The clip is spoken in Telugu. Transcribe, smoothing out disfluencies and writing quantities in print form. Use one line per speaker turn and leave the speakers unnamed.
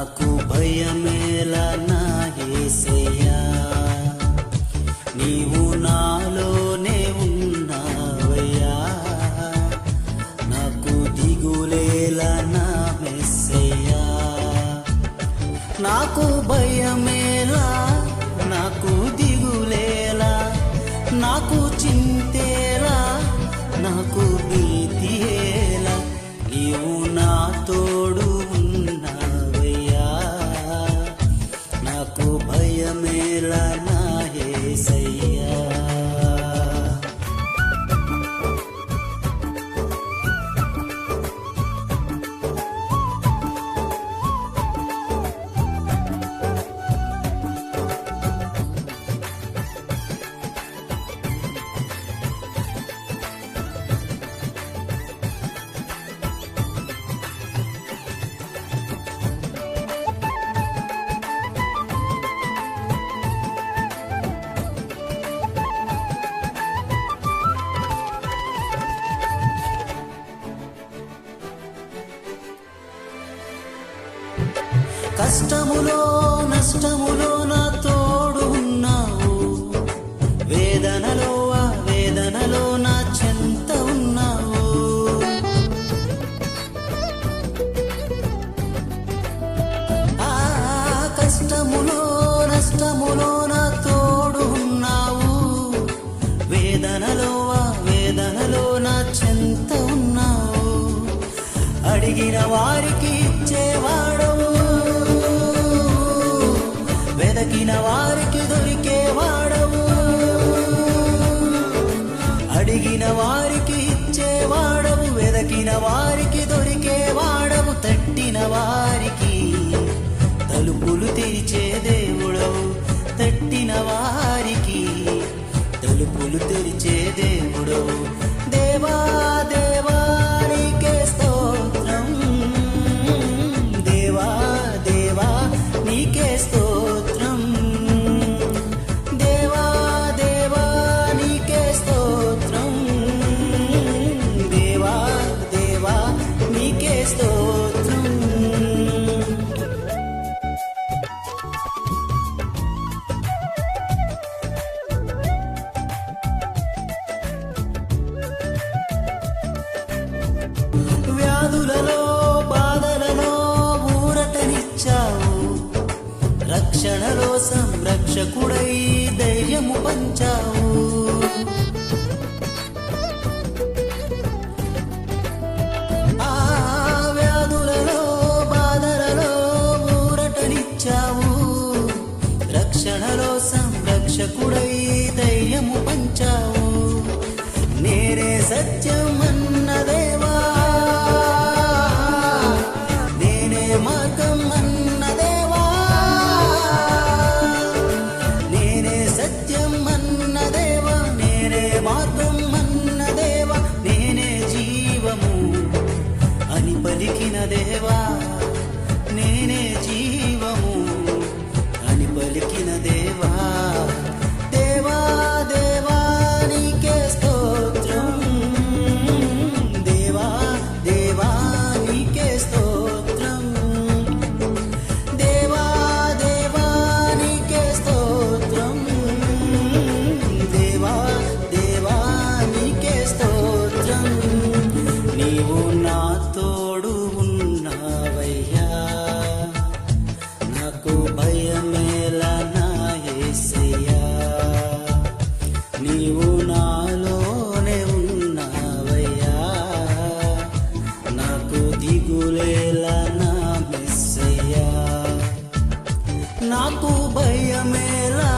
నాకు భయమేలా నా యేసయ్యా, నీవు నాలోనే ఉన్నావయ్యా. నాకు దిగులేలా నా మెస్సయ్యా, నాకు భయమేలా, నాకు దిగులేలా, నాకు చింతేలా, నాకు భీతియేలా, నీవు నా తోడు ఉన్నావయ్యా. నాకు భయమేలా నా యేసయ్యా. కష్టములో నష్టములో నా తోడు ఉన్నావు, వేదనలో ఆ వేదనలో నా చెంత ఉన్నావు. ఆ కష్టములో నష్టములో నా తోడు ఉన్నావు, వేదనలో ఆ వేదనలో నా చెంత ఉన్నావు. అడిగిన వారికి ఇచ్చేవాడవు, వెదకిన వారికి దొరికేవాడవు. అడిగిన వారికి ఇచ్చేవాడవు, వెదకిన వారికి దొరికేవాడవు. తట్టిన వారికి తలుపులు తెరిచే దేవుడవు, తట్టిన వారికి తలుపులు తెరిచే దేవుడవు. దేవా దేవా నీకే స్తోత్రం, దేవా దేవా నీకే స్తోత్రం, దేవా దేవా నీకే స్తోత్రం, దేవా దేవా నీకే స్తోత్రం. వ్యాధులలో బాధలలో ఊరటనిచ్చావు, రక్షణలో సంరక్షకుడై ధైర్యము పంచావు. ఆ వ్యాధులలో బాధలలో ఊరటనిచ్చావు, రక్షణలో సంరక్షకుడై ధైర్యము పంచావు. నేనే సత్యం అన్న దేవా, నేనే మార్గం అన్న దేవా, నేనే సత్యం అన్న దేవా, నేనే మార్గం అన్న దేవా, నేనే జీవము అని పలికిన దేవా, నేనే జీవము అని పలికిన దేవా. దేవా దేవా నీకే స్తోత్రం, దేవా దేవా నీకే స్తోత్రం, దేవా దేవా నీకే స్తోత్రం, దేవా దేవా నీకే స్తోత్రం. నీవు నా తోడు ఉన్నావయ్యా, నాకు భయమేలా నా యేసయ్యా. నీవు నాలోనే ఉన్నావయ్యా, నాకు దిగులేలా నా మెస్సయ్యా. నాకు భయమేలా